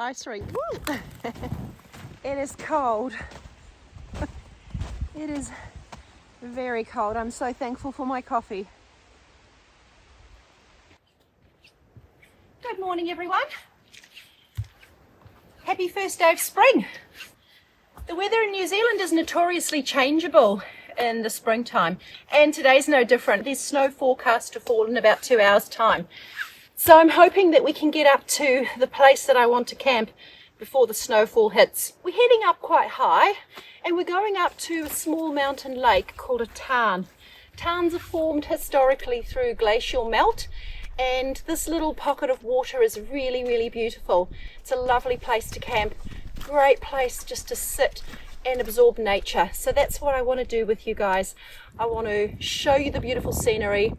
ice rink. Woo! It is cold. It is very cold. I'm so thankful for my coffee. Good morning, everyone. Happy first day of spring. The weather in New Zealand is notoriously changeable in the springtime, and today's no different. There's snow forecast to fall in about 2 hours' time. So I'm hoping that we can get up to the place that I want to camp before the snowfall hits. We're heading up quite high, and we're going up to a small mountain lake called a tarn. Tarns are formed historically through glacial melt, and this little pocket of water is really, really beautiful. It's a lovely place to camp, great place just to sit and absorb nature. So that's what I want to do with you guys. I want to show you the beautiful scenery,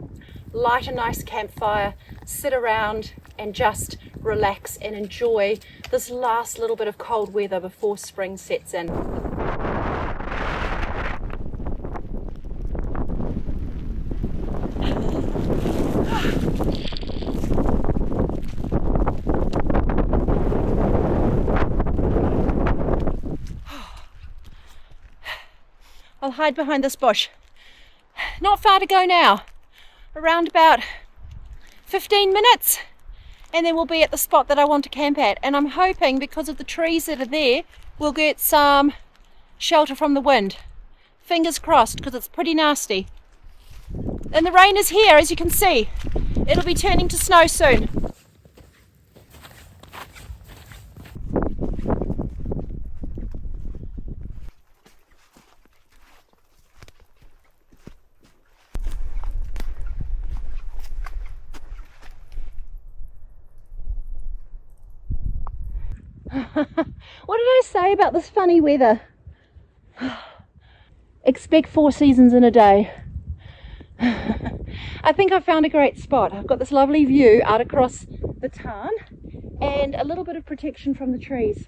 light a nice campfire, sit around and just relax and enjoy this last little bit of cold weather before spring sets in. I'll hide behind this bush. Not far to go now, around about 15 minutes, and then we'll be at the spot that I want to camp at. And I'm hoping, because of the trees that are there, we'll get some shelter from the wind. Fingers crossed, because it's pretty nasty. And the rain is here, as you can see. It'll be turning to snow soon. What did I say about this funny weather? Expect 4 seasons in a day. I think I've found a great spot. I've got this lovely view out across the tarn and a little bit of protection from the trees.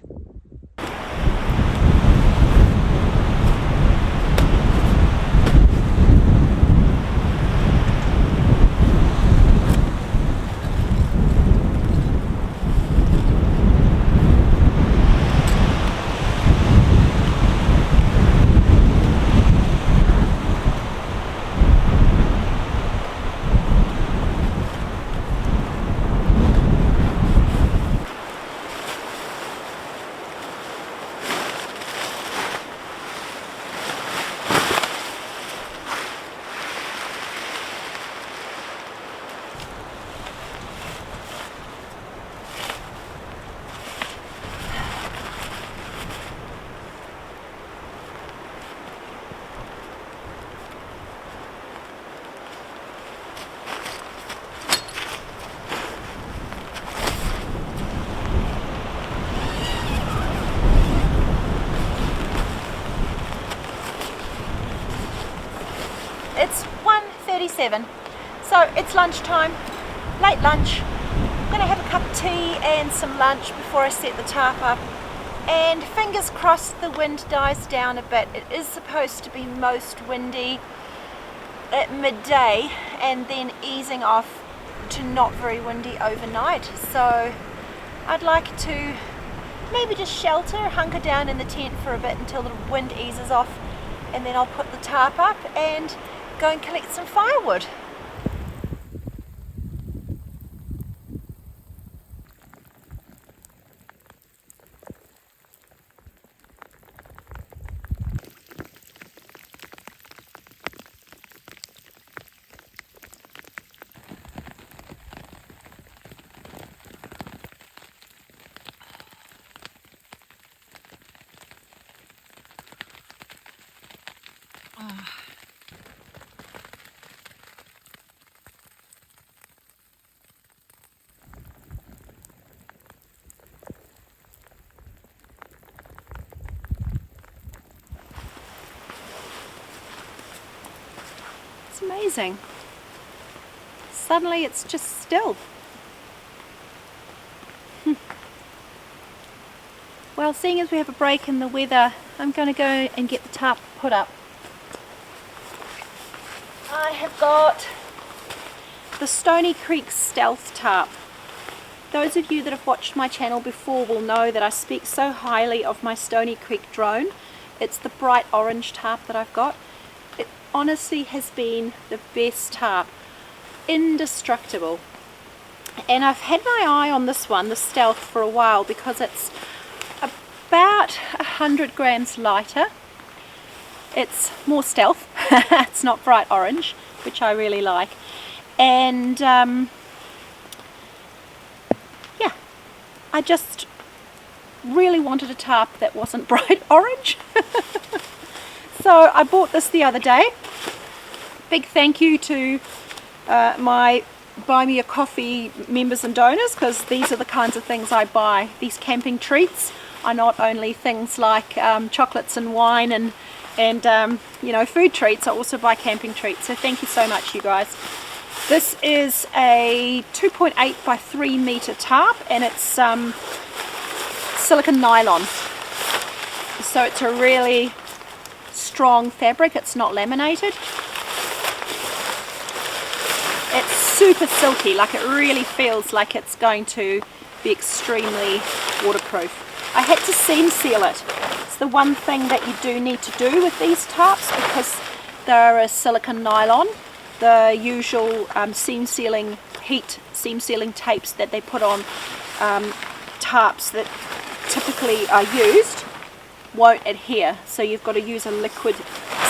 It's 1:37, so it's lunchtime, late lunch. I'm going to have a cup of tea and some lunch before I set the tarp up, and fingers crossed the wind dies down a bit. It is supposed to be most windy at midday and then easing off to not very windy overnight, so I'd like to maybe just shelter, hunker down in the tent for a bit until the wind eases off, and then I'll put the tarp up and go and collect some firewood. It's amazing. Suddenly it's just still. Well, seeing as we have a break in the weather, I'm going to go and get the tarp put up. I have got the Stony Creek Stealth tarp. Those of you that have watched my channel before will know that I speak so highly of my Stony Creek drone. It's the bright orange tarp that I've got. It honestly has been the best tarp. Indestructible. And I've had my eye on this one, the Stealth, for a while because it's about 100 grams lighter. It's more Stealth. It's not bright orange, which I really like. And yeah, I just really wanted a tarp that wasn't bright orange. So I bought this the other day. Big thank you to my Buy Me a Coffee members and donors, because these are the kinds of things I buy. These camping treats are not only things like chocolates and wine and you know, food treats. I also buy camping treats, so thank you so much, you guys. This is a 2.8 by 3 meter tarp, and it's silicone nylon, so it's a really strong fabric. It's not laminated. It's super silky, like it really feels like it's going to be extremely waterproof. I had to seam seal it. It's the one thing that you do need to do with these tarps because they're a silicone nylon. The usual seam sealing tapes that they put on tarps that typically are used won't adhere, so you've got to use a liquid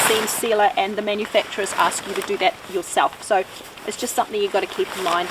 seam sealer, and the manufacturers ask you to do that yourself, so it's just something you've got to keep in mind.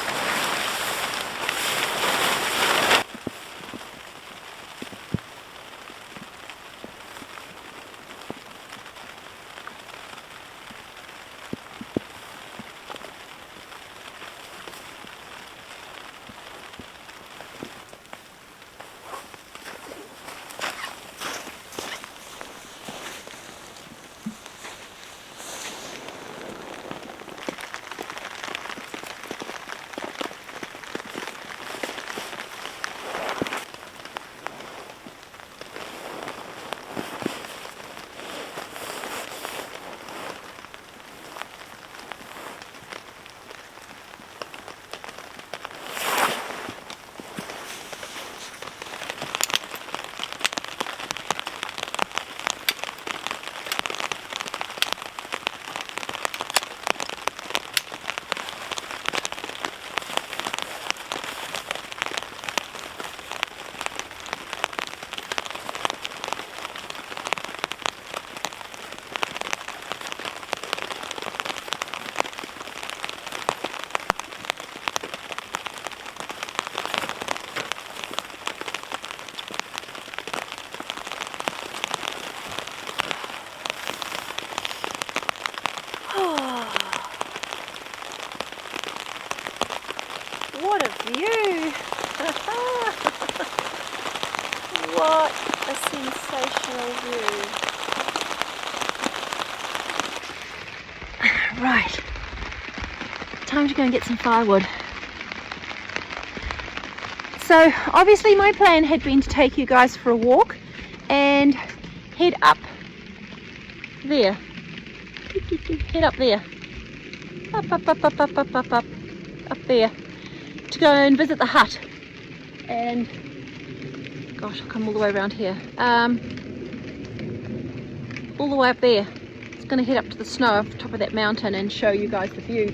What a view! What a sensational view! Right, time to go and get some firewood. So obviously my plan had been to take you guys for a walk and head up there. Head up there. Up there. To go and visit the hut. And gosh, I'll come all the way around here. All the way up there. It's going to head up to the snow off the top of that mountain and show you guys the view.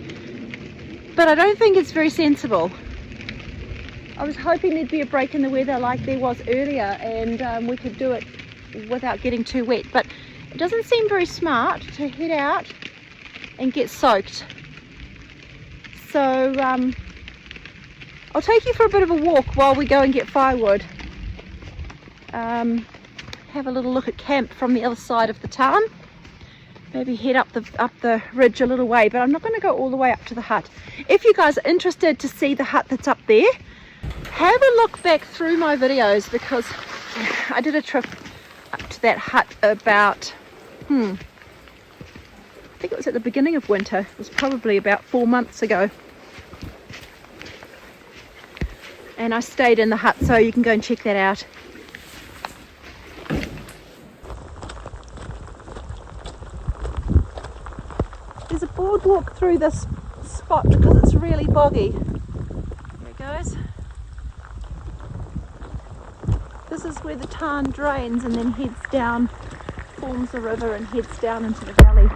But I don't think it's very sensible. I was hoping there'd be a break in the weather like there was earlier, and we could do it without getting too wet. But it doesn't seem very smart to head out and get soaked. So I'll take you for a bit of a walk while we go and get firewood. Have a little look at camp from the other side of the tarn. Maybe head up the ridge a little way, but I'm not going to go all the way up to the hut. If you guys are interested to see the hut that's up there, have a look back through my videos, because I did a trip up to that hut about, I think it was at the beginning of winter. It was probably about 4 months ago. And I stayed in the hut, so you can go and check that out. There's a boardwalk through this spot because it's really boggy. There it goes. This is where the tarn drains and then heads down, forms a river and heads down into the valley.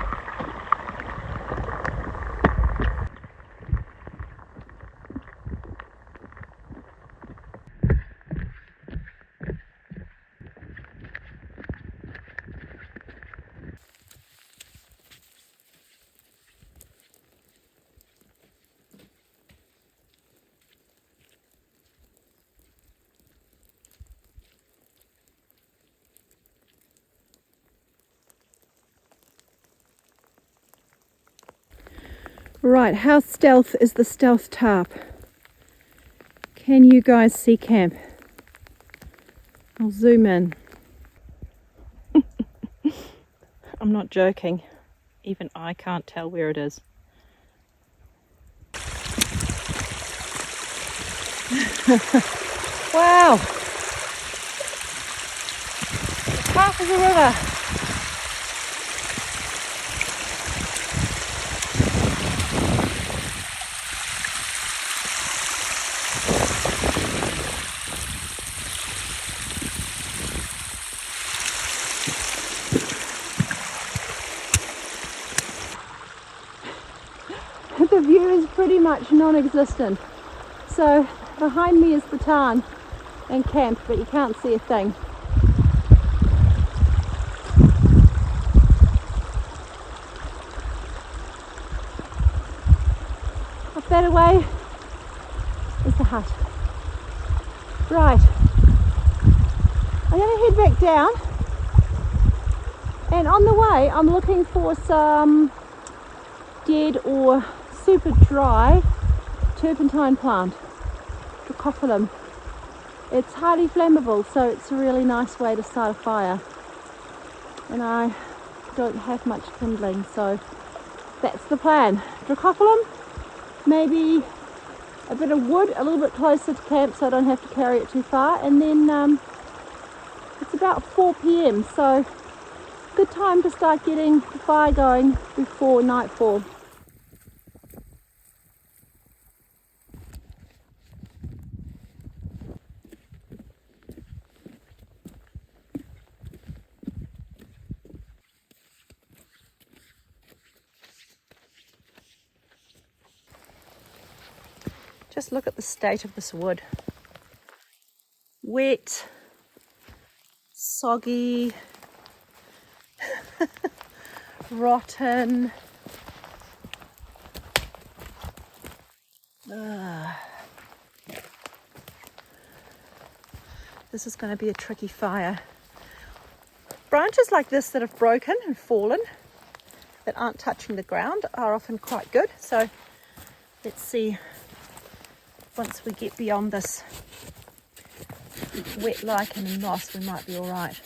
Right, how stealth is the stealth tarp? Can you guys see camp? I'll zoom in. I'm not joking. Even I can't tell where it is. Wow! The Tarp is a river. The view is pretty much non-existent. So behind me is the tarn and camp, but you can't see a thing. Up that away is the hut. Right, I'm going to head back down, and on the way I'm looking for some dead or super dry turpentine plant, Dracophyllum. It's highly flammable, so it's a really nice way to start a fire, and I don't have much kindling, so that's the plan. Dracophyllum, maybe a bit of wood a little bit closer to camp so I don't have to carry it too far, and then it's about 4 p.m, so good time to start getting the fire going before nightfall. Just look at the state of this wood. Wet, soggy, rotten. This is going to be a tricky fire. Branches like this that have broken and fallen, that aren't touching the ground, are often quite good. So let's see, once we get beyond this wet lichen and moss, we might be all right.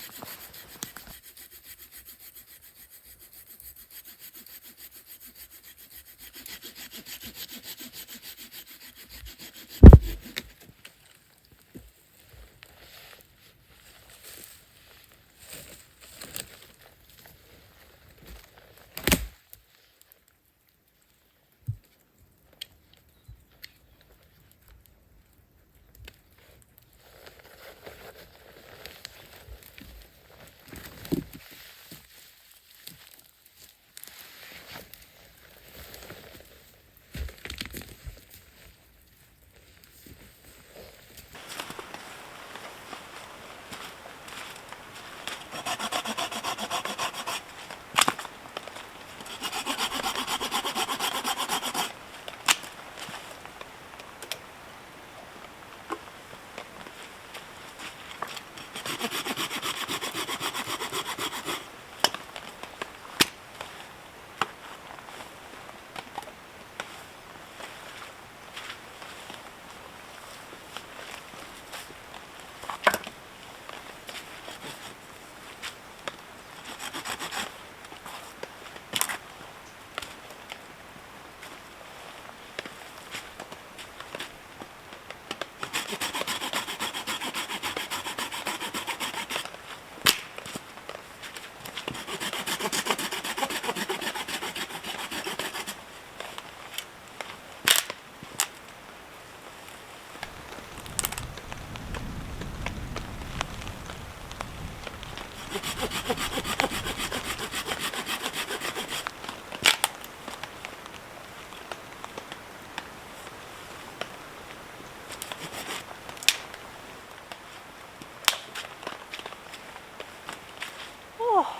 Oh,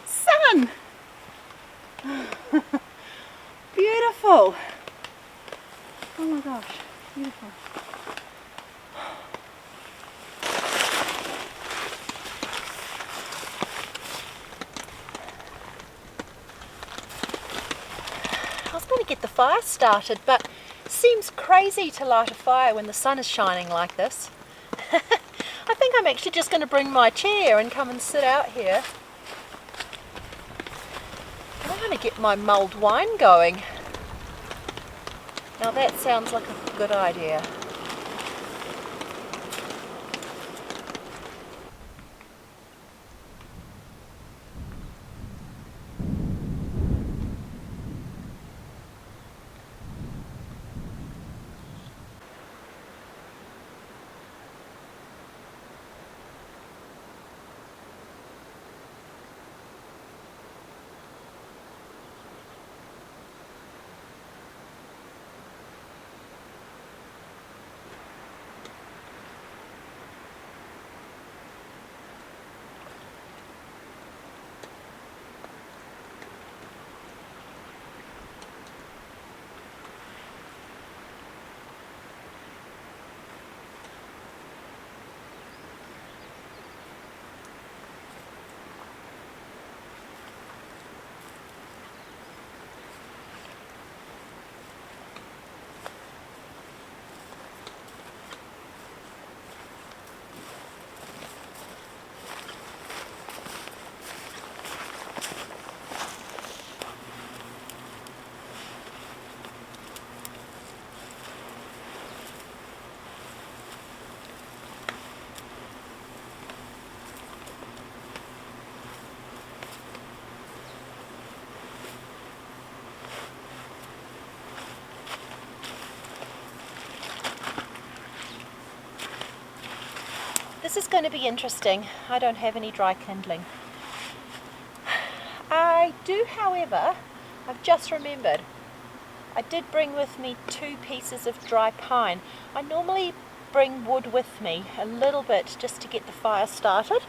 sun! Beautiful! Oh my gosh, beautiful. I was going to get the fire started, but it seems crazy to light a fire when the sun is shining like this. I think I'm actually just going to bring my chair and come and sit out here. I'm going to get my mulled wine going. Now that sounds like a good idea. This is going to be interesting. I don't have any dry kindling. I do, however, I've just remembered, I did bring with me 2 pieces of dry pine. I normally bring wood with me, a little bit, just to get the fire started.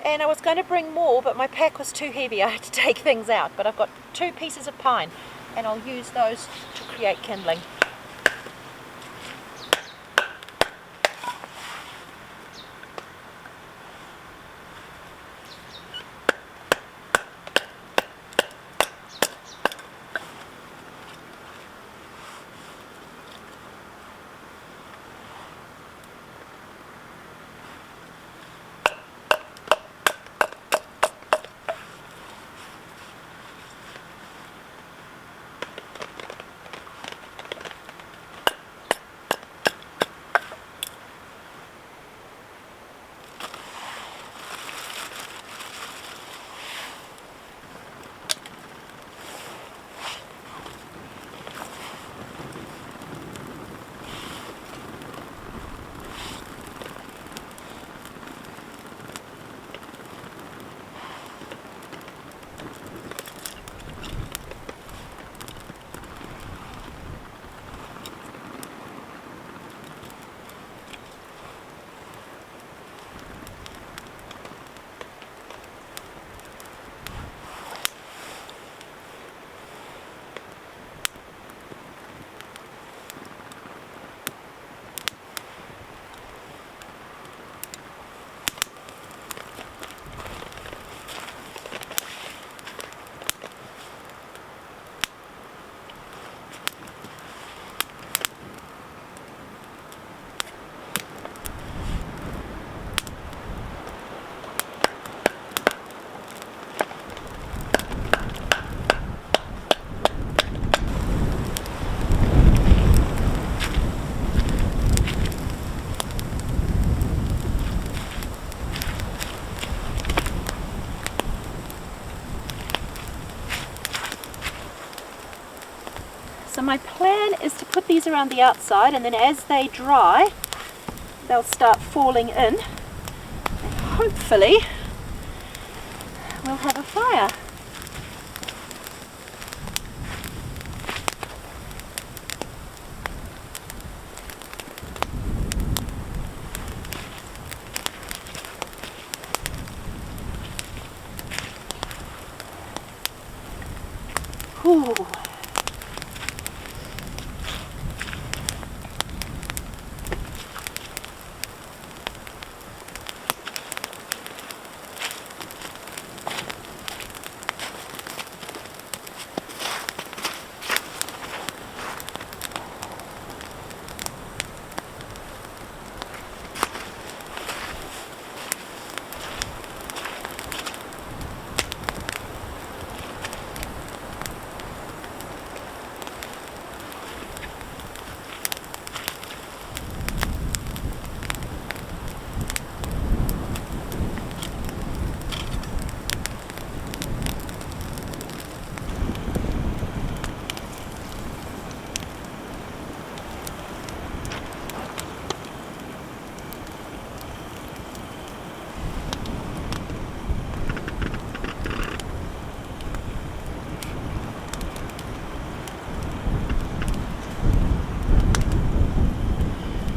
And I was going to bring more, but my pack was too heavy. I had to take things out. But I've got 2 pieces of pine, and I'll use those to create kindling. So my plan is to put these around the outside, and then as they dry, they'll start falling in. hopefully we'll have a fire. Ooh.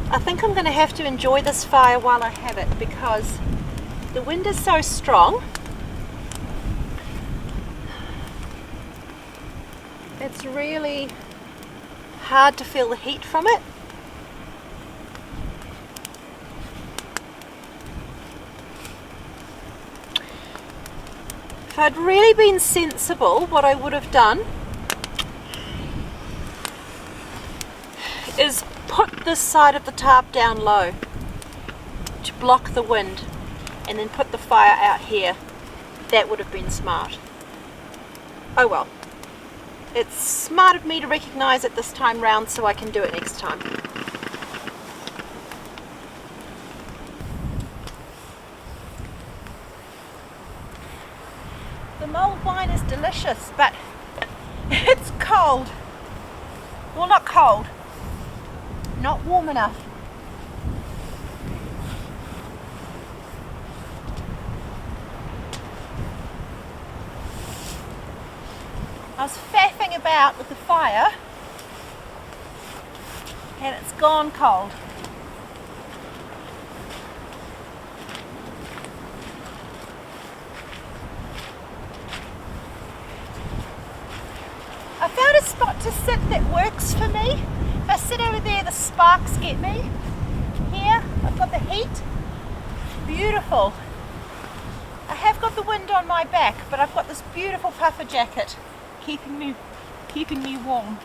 I think I'm going to have to enjoy this fire while I have it because the wind is so strong. It's really hard to feel the heat from it. If I'd really been sensible, what I would have done is put this side of the tarp down low to block the wind and then put the fire out here. That would have been smart. Oh well. It's smart of me to recognise it this time round so I can do it next time. The mulled wine is delicious, but it's cold. Well, not cold. Not warm enough. I was faffing about with the fire and it's gone cold. I found a spot to sit that works for me. If I sit over there, the sparks get me. Here, I've got the heat. Beautiful. I have got the wind on my back, but I've got this beautiful puffer jacket keeping me warm.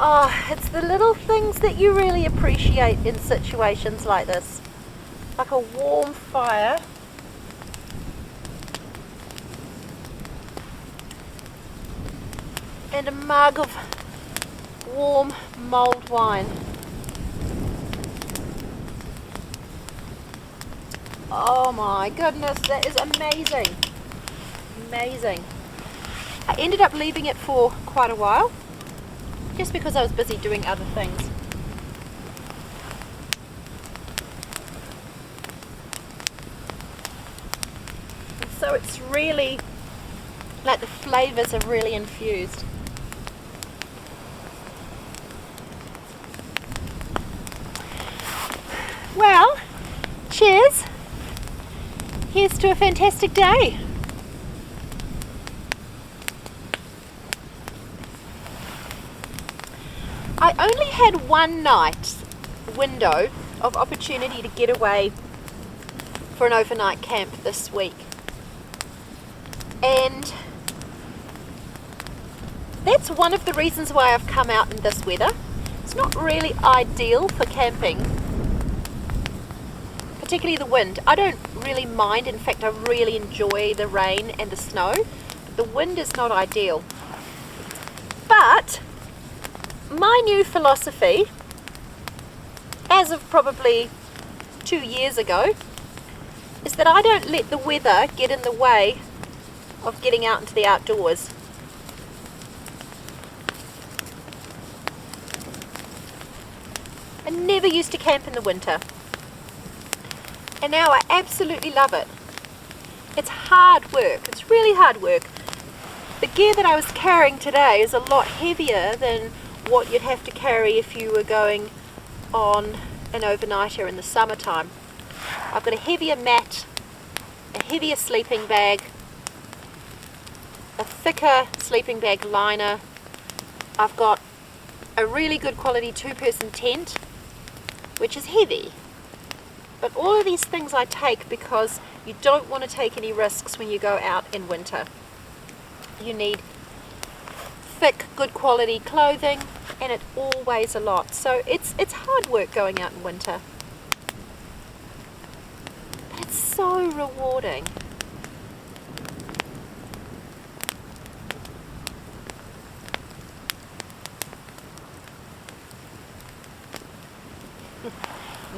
Oh, it's the little things that you really appreciate in situations like this. Like a warm fire. And a mug of warm mulled wine. Oh my goodness, that is amazing. Amazing. I ended up leaving it for quite a while, just because I was busy doing other things. And so it's really, like the flavours are really infused. Well, cheers. Here's to a fantastic day. I only had one night window of opportunity to get away for an overnight camp this week. And that's one of the reasons why I've come out in this weather. It's not really ideal for camping, particularly the wind. I don't really mind, in fact I really enjoy the rain and the snow. The wind is not ideal. But my new philosophy, as of probably 2 years ago, is that I don't let the weather get in the way of getting out into the outdoors. I never used to camp in the winter, and now I absolutely love it. It's hard work, it's really hard work. The gear that I was carrying today is a lot heavier than what you'd have to carry if you were going on an overnighter in the summertime. I've got a heavier mat, a heavier sleeping bag, a thicker sleeping bag liner. I've got a really good quality 2-person tent, which is heavy. But all of these things I take because you don't want to take any risks when you go out in winter. You need thick, good quality clothing, and it all weighs a lot. So it's hard work going out in winter. But it's so rewarding.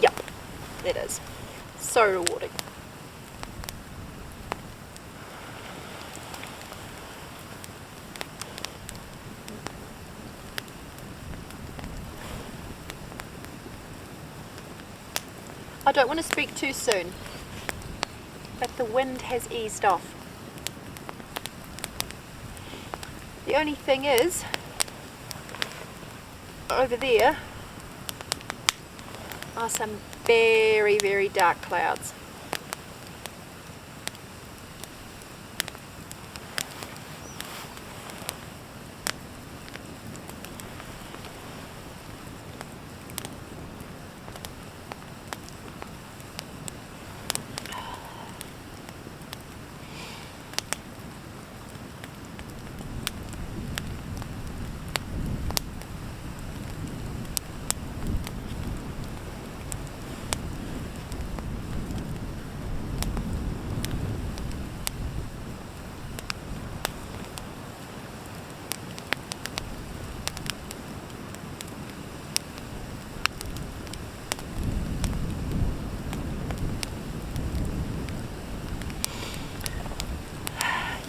Yep, it is. So rewarding. I don't want to speak too soon, but the wind has eased off. The only thing is, over there are some very, very dark clouds.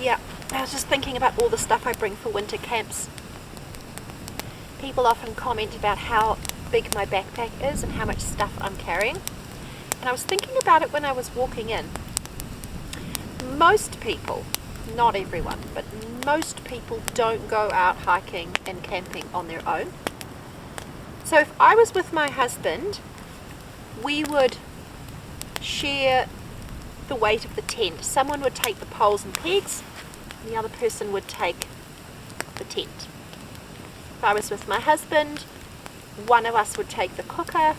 Yeah, I was just thinking about all the stuff I bring for winter camps. People often comment about how big my backpack is and how much stuff I'm carrying. And I was thinking about it when I was walking in. Most people, not everyone, but most people don't go out hiking and camping on their own. So if I was with my husband, we would share the weight of the tent. Someone would take the poles and pegs, and the other person would take the tent. If I was with my husband, one of us would take the cooker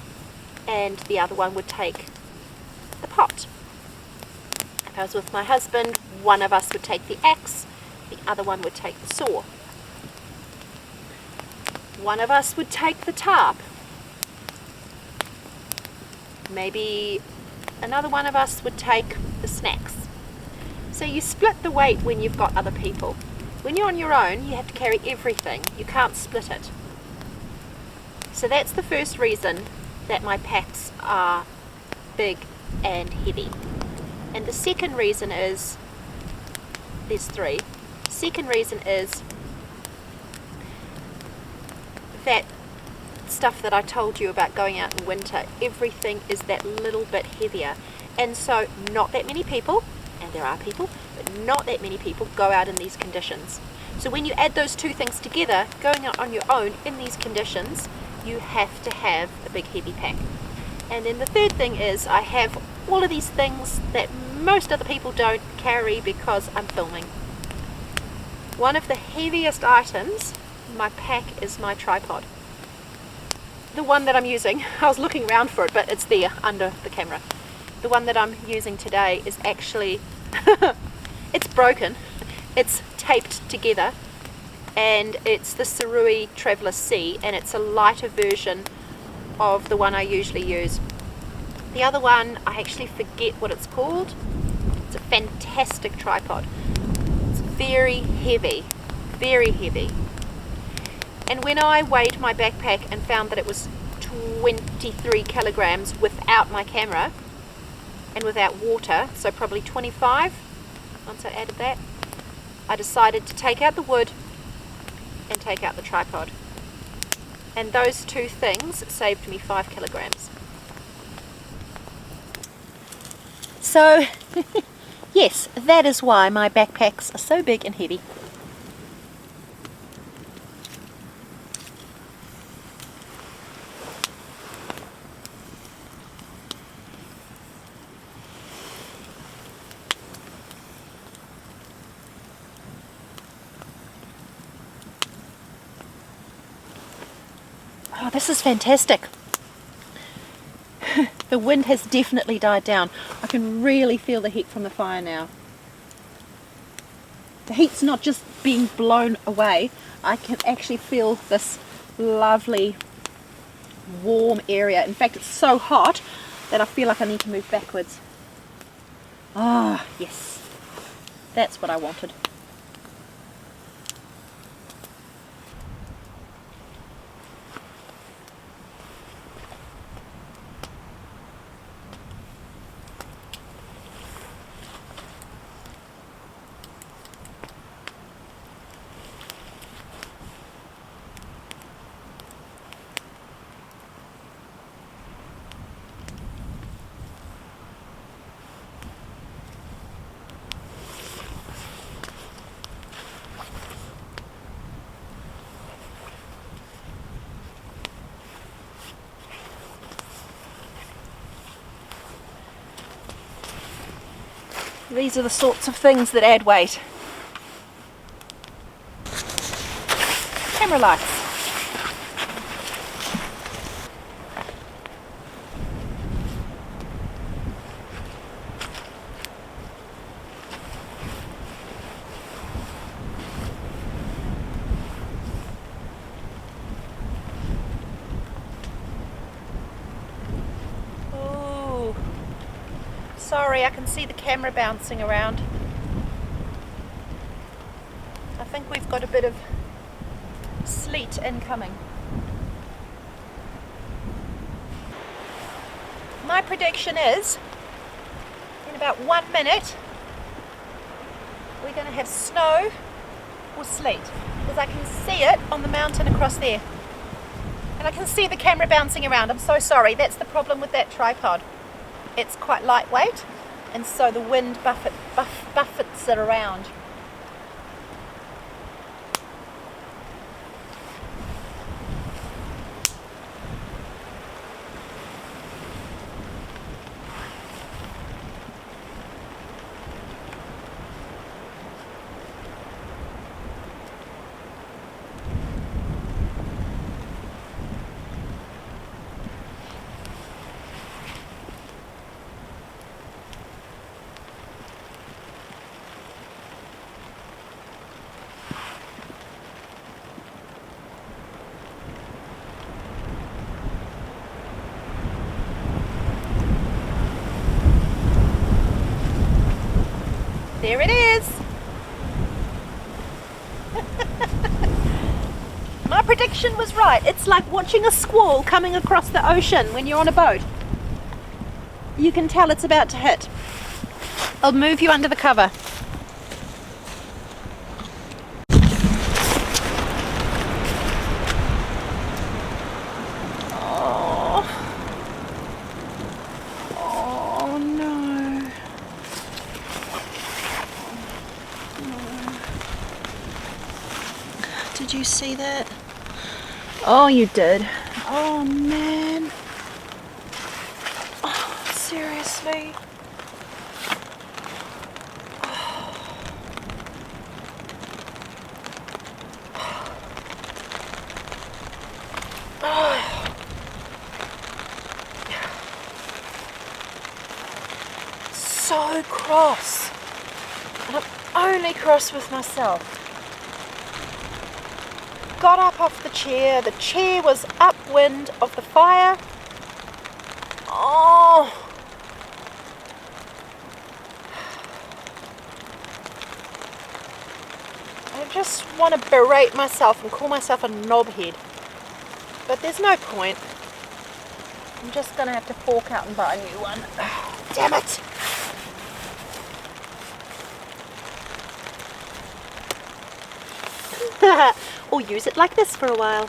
and the other one would take the pot. If I was with my husband, one of us would take the axe, the other one would take the saw. One of us would take the tarp. Maybe another one of us would take the snacks. So you split the weight when you've got other people. When you're on your own, you have to carry everything. You can't split it. So that's the first reason that my packs are big and heavy. And the second reason is, there's three. The second reason is that stuff that I told you about going out in winter, everything is that little bit heavier. And so not that many people, and there are people, but not that many people go out in these conditions. So when you add those two things together, going out on your own in these conditions, you have to have a big heavy pack. And then the third thing is I have all of these things that most other people don't carry because I'm filming. One of the heaviest items in my pack is my tripod. The one that I'm using, I was looking around for it, but it's there under the camera. The one that I'm using today is actually, it's broken. It's taped together, and it's the Surui Traveller C, and it's a lighter version of the one I usually use. The other one, I actually forget what it's called. It's a fantastic tripod. It's very heavy, very heavy. And when I weighed my backpack and found that it was 23 kilograms without my camera and without water, so probably 25 once I added that, I decided to take out the wood and take out the tripod. And those two things saved me 5 kilograms. So, yes, that is why my backpacks are so big and heavy. Oh, this is fantastic. The wind has definitely died down. I can really feel the heat from the fire now. The heat's not just being blown away, I can actually feel this lovely warm area. In fact, it's so hot that I feel like I need to move backwards. Ah, yes, that's what I wanted. These are the sorts of things that add weight. Camera lights. Sorry, I can see the camera bouncing around. I think we've got a bit of sleet incoming. My prediction is, in about 1 minute, we're going to have snow or sleet, because I can see it on the mountain across there. And I can see the camera bouncing around. I'm so sorry, that's the problem with that tripod. It's quite lightweight, and so the wind buffets it around. There it is. My prediction was right. It's like watching a squall coming across the ocean when you're on a boat. You can tell it's about to hit. I'll move you under the cover. Oh no. Did you see that? Oh, you did. Oh man. Oh, seriously. So cross. And I'm only cross with myself. Got up off the chair was upwind of the fire. Oh! I just want to berate myself and call myself a knobhead. But there's no point. I'm just going to have to fork out and buy a new one. Oh, damn it! Or use it like this for a while.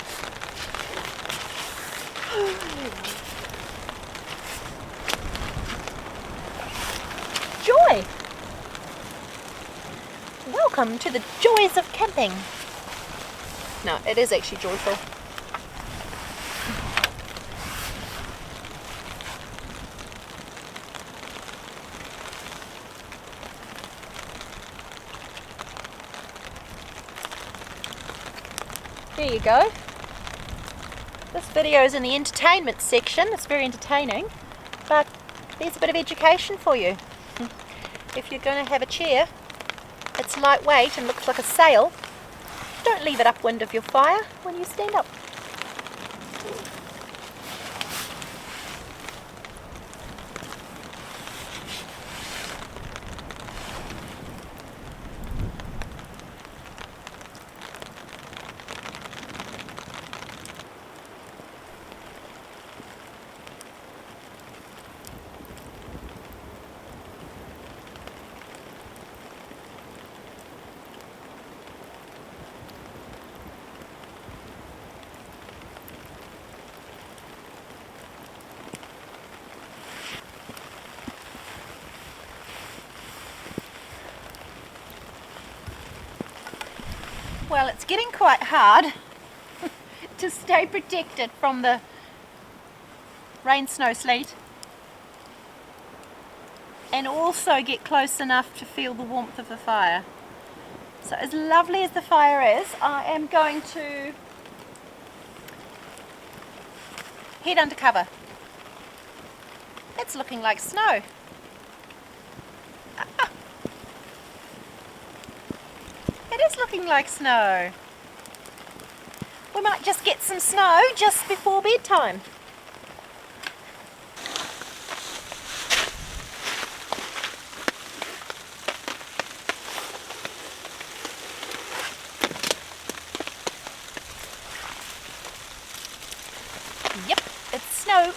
Joy! Welcome to the joys of camping. No, it is actually joyful. There you go. This video is in the entertainment section. It's very entertaining, but there's a bit of education for you. If you're going to have a chair, it's lightweight and looks like a sail. Don't leave it upwind of your fire when you stand up. Well, it's getting quite hard to stay protected from the rain, snow, sleet, and also get close enough to feel the warmth of the fire. So as lovely as the fire is, I am going to head under cover. It's looking like snow. It is looking like snow. We might just get some snow just before bedtime. Yep, it's snow.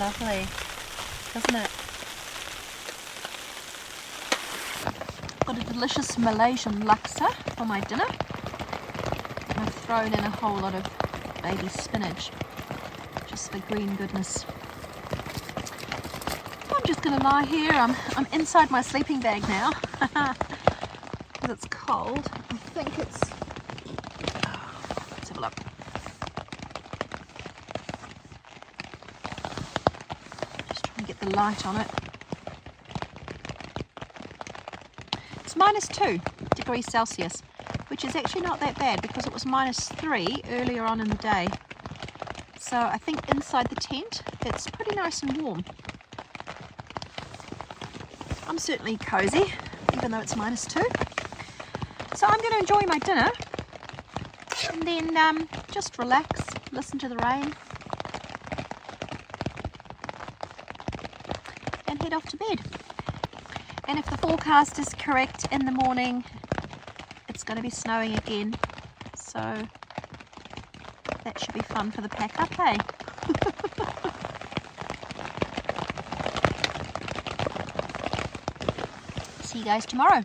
lovely, doesn't it? Got a delicious Malaysian laksa for my dinner. And I've thrown in a whole lot of baby spinach, just for green goodness. I'm just going to lie here. I'm inside my sleeping bag now because it's cold. I think it's... let's have a look. Just trying to get the light on it. It's -2 degrees Celsius, which is actually not that bad because it was -3 earlier on in the day. So I think inside the tent it's pretty nice and warm. I'm certainly cozy, even though it's -2. So I'm going to enjoy my dinner and then just relax, listen to the rain, and head off to bed. And if the forecast is correct, in the morning it's going to be snowing again. So that should be fun for the pack up, hey? See you guys tomorrow.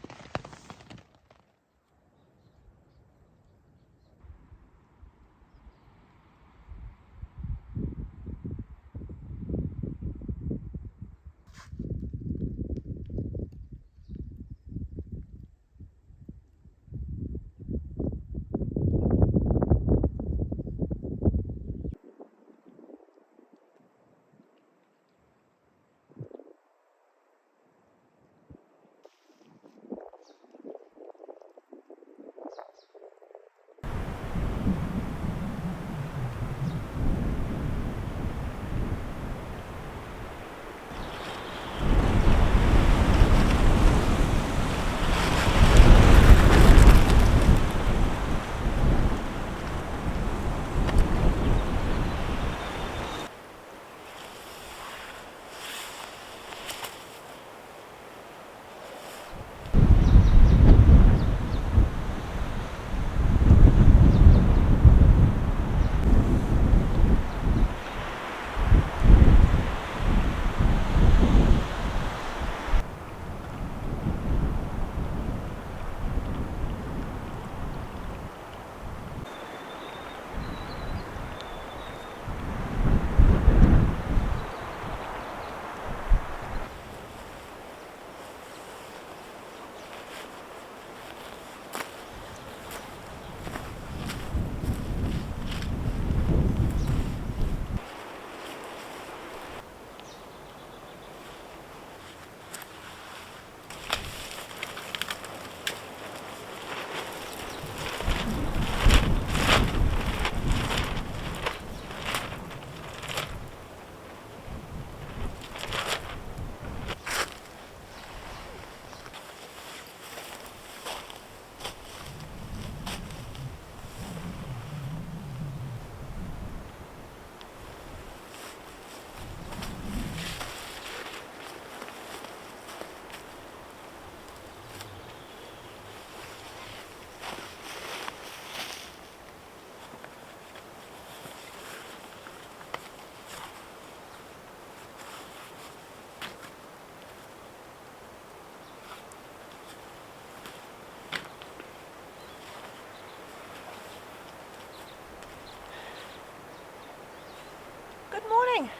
Good morning.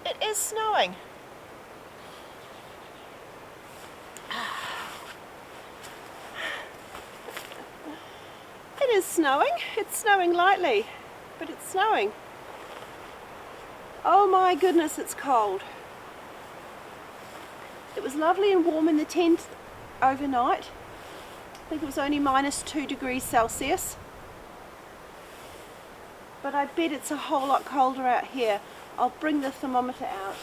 It is snowing. It is snowing. It's snowing lightly, but it's snowing. Oh my goodness, it's cold. It was lovely and warm in the tent overnight. I think it was only -2 degrees Celsius. But I bet it's a whole lot colder out here. I'll bring the thermometer out.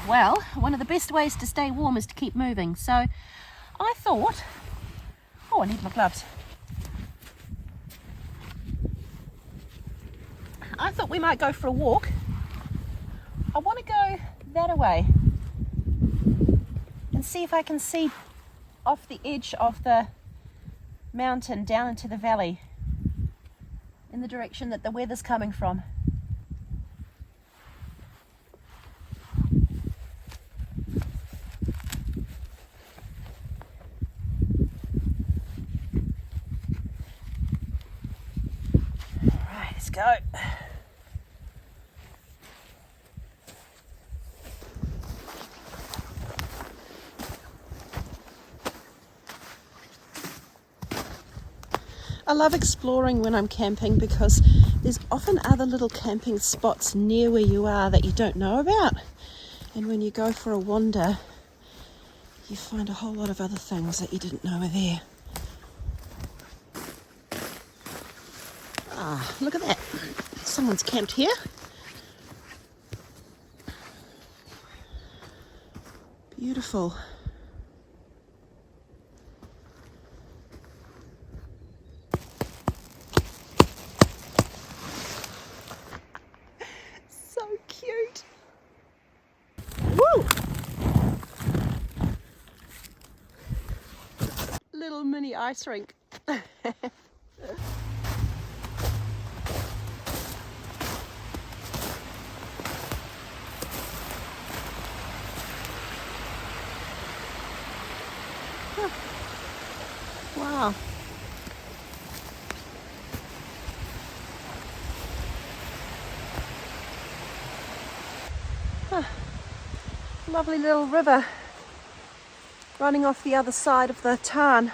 well, one of the best ways to stay warm is to keep moving. So I thought, oh, I need my gloves. I thought we might go for a walk. I want to go that way and see if I can see off the edge of the mountain down into the valley in the direction that the weather's coming from. Alright, let's go. I love exploring when I'm camping because there's often other little camping spots near where you are that you don't know about. And when you go for a wander, you find a whole lot of other things that you didn't know were there. Ah, look at that. Someone's camped here. Beautiful. Cute. Woo! Little mini ice rink. Wow. Lovely little river running off the other side of the tarn.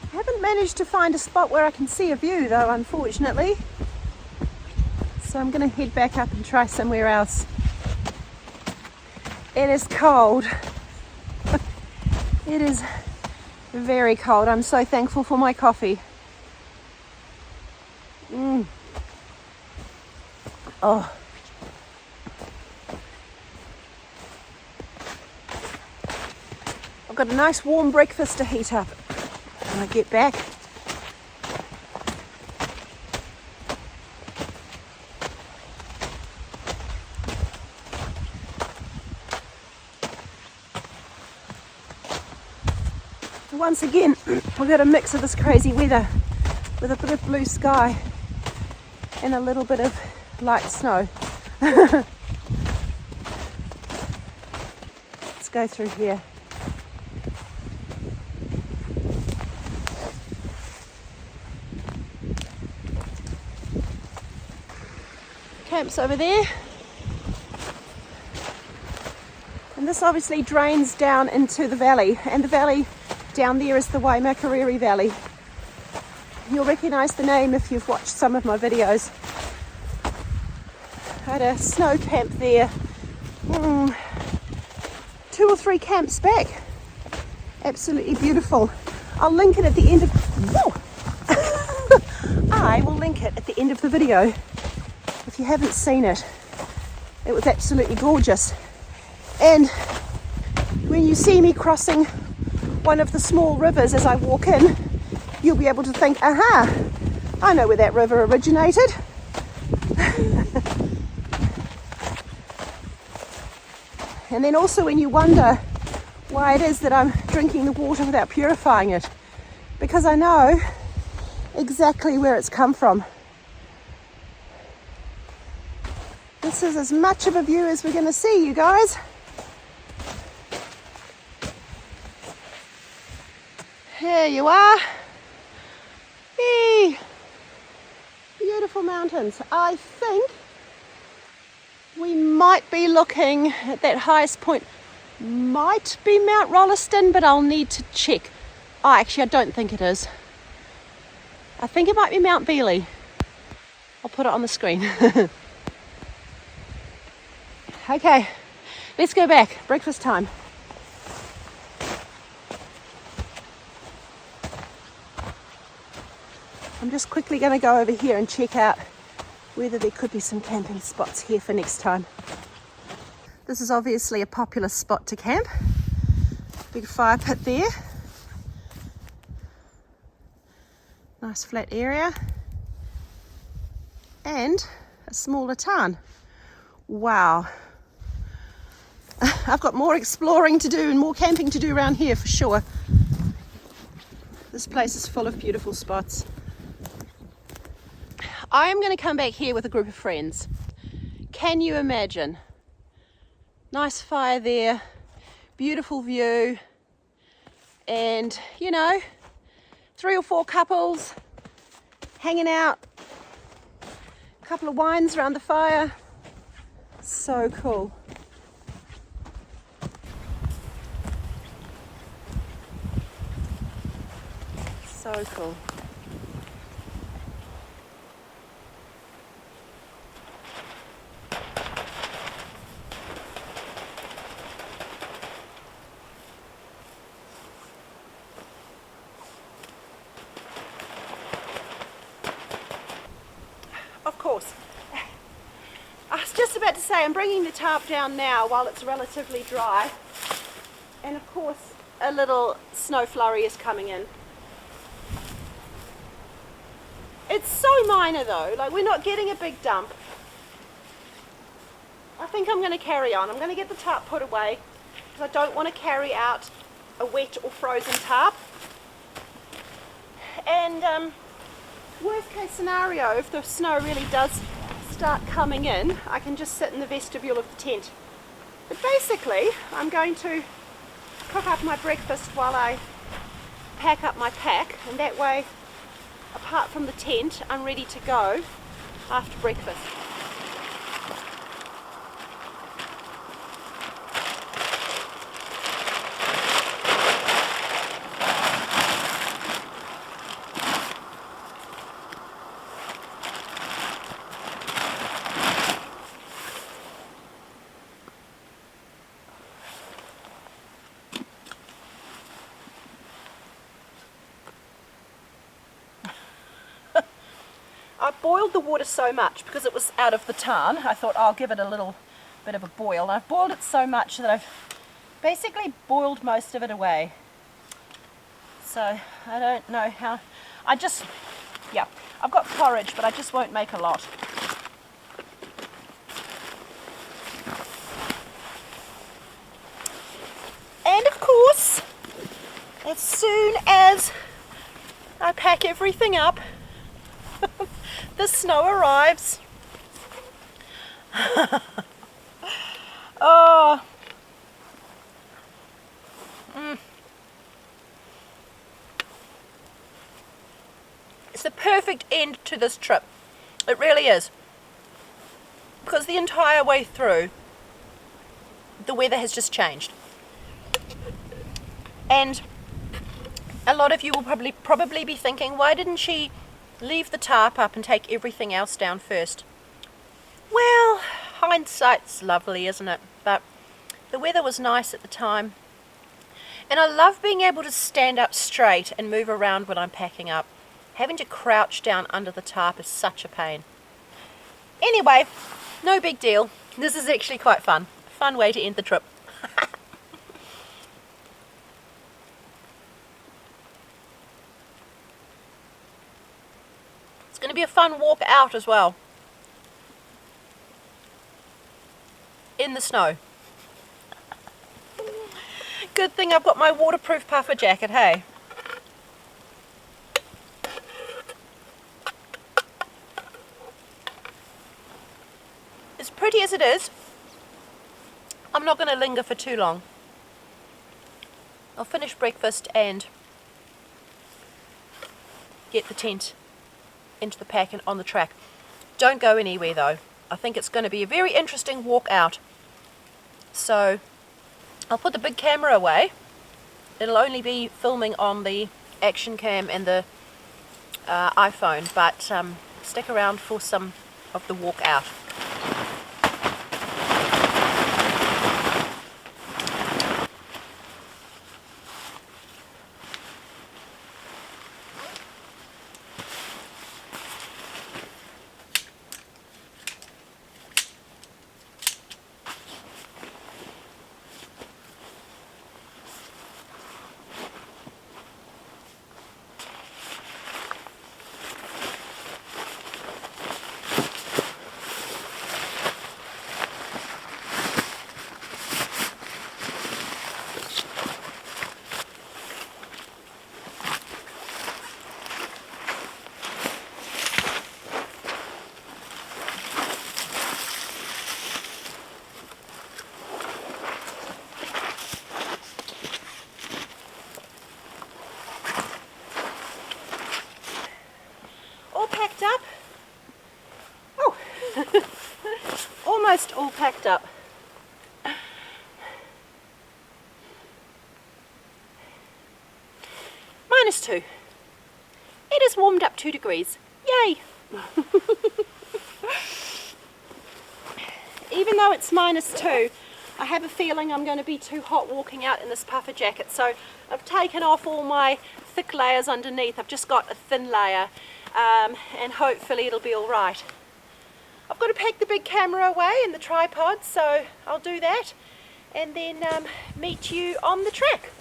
I haven't managed to find a spot where I can see a view though, unfortunately. So I'm going to head back up and try somewhere else. It is cold. It is very cold. I'm so thankful for my coffee. Oh. I've got a nice warm breakfast to heat up when I get back. Once again, we've got a mix of this crazy weather with a bit of blue sky and a little bit of light snow. Let's go through here. Camp's over there. And this obviously drains down into the valley, and the valley down there is the Waimakariri Valley. You'll recognise the name if you've watched some of my videos. I had a snow camp there 2 or 3 camps back. Absolutely beautiful. I'll link it at the end of I will link it at the end of the video if you haven't seen it. It was absolutely gorgeous. And when you see me crossing one of the small rivers as I walk in, you'll be able to think, aha, I know where that river originated. And then also when you wonder why it is that I'm drinking the water without purifying it, because I know exactly where it's come from. This is as much of a view as we're going to see, you guys. Here you are. Hey. Beautiful mountains. I think we might be looking at that highest point. Might be Mount Rolleston, but I'll need to check. Oh, actually, I don't think it is. I think it might be Mount Beeley. I'll put it on the screen. Okay, let's go back. Breakfast time. I'm just quickly going to go over here and check out whether there could be some camping spots here for next time. This is obviously a popular spot to camp. Big fire pit there. Nice flat area. And a smaller tarn. Wow. I've got more exploring to do and more camping to do around here for sure. This place is full of beautiful spots. I am going to come back here with a group of friends. Can you imagine? Nice fire there, beautiful view, and you know, 3 or 4 couples hanging out, a couple of wines around the fire. So cool. So cool. Of course. I was just about to say I'm bringing the tarp down now while it's relatively dry, and of course a little snow flurry is coming in. It's so minor though, like we're not getting a big dump. I think I'm going to carry on. I'm going to get the tarp put away because I don't want to carry out a wet or frozen tarp. And worst case scenario, if the snow really does start coming in, I can just sit in the vestibule of the tent. But basically, I'm going to cook up my breakfast while I pack up my pack, and that way, apart from the tent, I'm ready to go after breakfast. I boiled the water so much because it was out of the tarn. I thought I'll give it a little bit of a boil. I've boiled it so much that I've basically boiled most of it away. So I don't know how. I've got porridge, but I just won't make a lot. And of course, as soon as I pack everything up, the snow arrives. Oh. It's the perfect end to this trip. It really is. Because the entire way through, the weather has just changed. And a lot of you will probably be thinking, why didn't she leave the tarp up and take everything else down first? Well, hindsight's lovely, isn't it? But the weather was nice at the time. And I love being able to stand up straight and move around when I'm packing up. Having to crouch down under the tarp is such a pain. Anyway, no big deal. This is actually quite fun. Fun way to end the trip. It's going to be a fun walk out as well. In the snow. Good thing I've got my waterproof puffer jacket, hey? As pretty as it is, I'm not going to linger for too long. I'll finish breakfast and get the tent into the pack and on the track. Don't go anywhere though. I think it's going to be a very interesting walk out. So I'll put the big camera away. It'll only be filming on the action cam and the iPhone, but stick around for some of the walk out. almost all packed up. -2. It has warmed up 2 degrees. Yay! Even though it's -2, I have a feeling I'm going to be too hot walking out in this puffer jacket, so I've taken off all my thick layers underneath. I've just got a thin layer, and hopefully it'll be all right. I've got to pack the big camera away and the tripod, so I'll do that and then meet you on the track.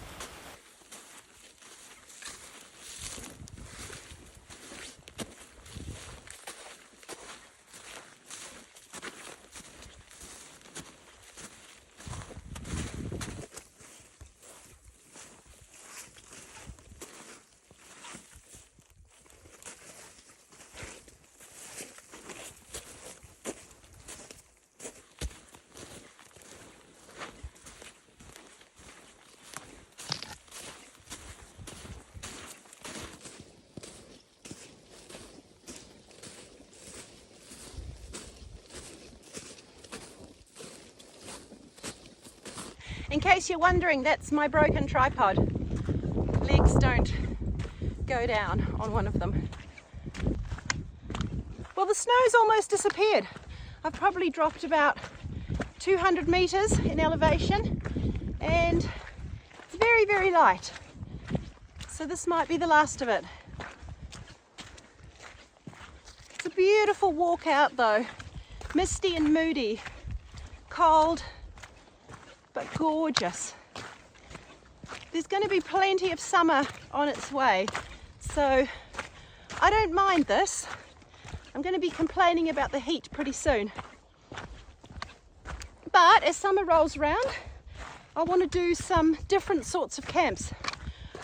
In case you're wondering, that's my broken tripod. Legs don't go down on one of them. Well, the snow's almost disappeared. I've probably dropped about 200 meters in elevation, and it's very, very light. So this might be the last of it. It's a beautiful walk out though. Misty and moody, cold, but gorgeous. There's going to be plenty of summer on its way, so I don't mind this. I'm going to be complaining about the heat pretty soon. But as summer rolls around, I want to do some different sorts of camps.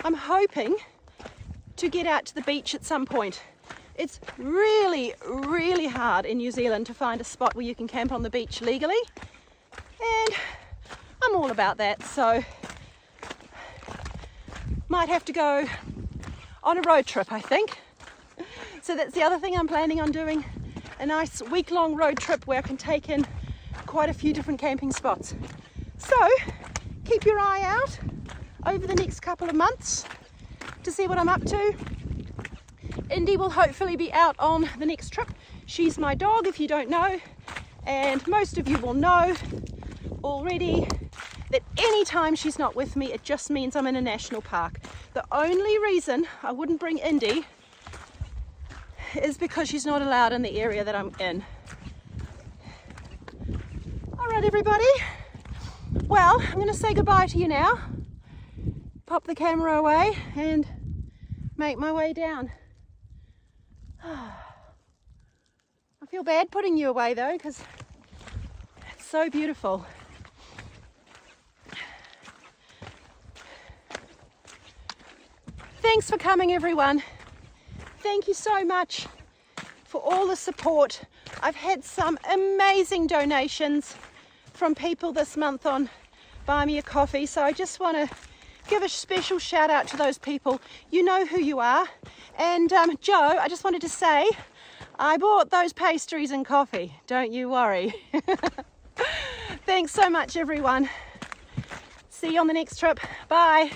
I'm hoping to get out to the beach at some point. It's really, really hard in New Zealand to find a spot where you can camp on the beach legally, and I'm all about that, so might have to go on a road trip, I think. So that's the other thing I'm planning on doing, a nice week-long road trip where I can take in quite a few different camping spots. So keep your eye out over the next couple of months to see what I'm up to. Indi will hopefully be out on the next trip. She's my dog, if you don't know, and most of you will know already that any time she's not with me, it just means I'm in a national park. The only reason I wouldn't bring Indi is because she's not allowed in the area that I'm in. All right, everybody. Well, I'm going to say goodbye to you now. Pop the camera away and make my way down. I feel bad putting you away though, because it's so beautiful. Thanks for coming, everyone. Thank you so much for all the support. I've had some amazing donations from people this month on Buy Me a Coffee, so I just want to give a special shout out to those people. You know who you are. And Joe, I just wanted to say, I bought those pastries and coffee. Don't you worry. Thanks so much, everyone. See you on the next trip. Bye.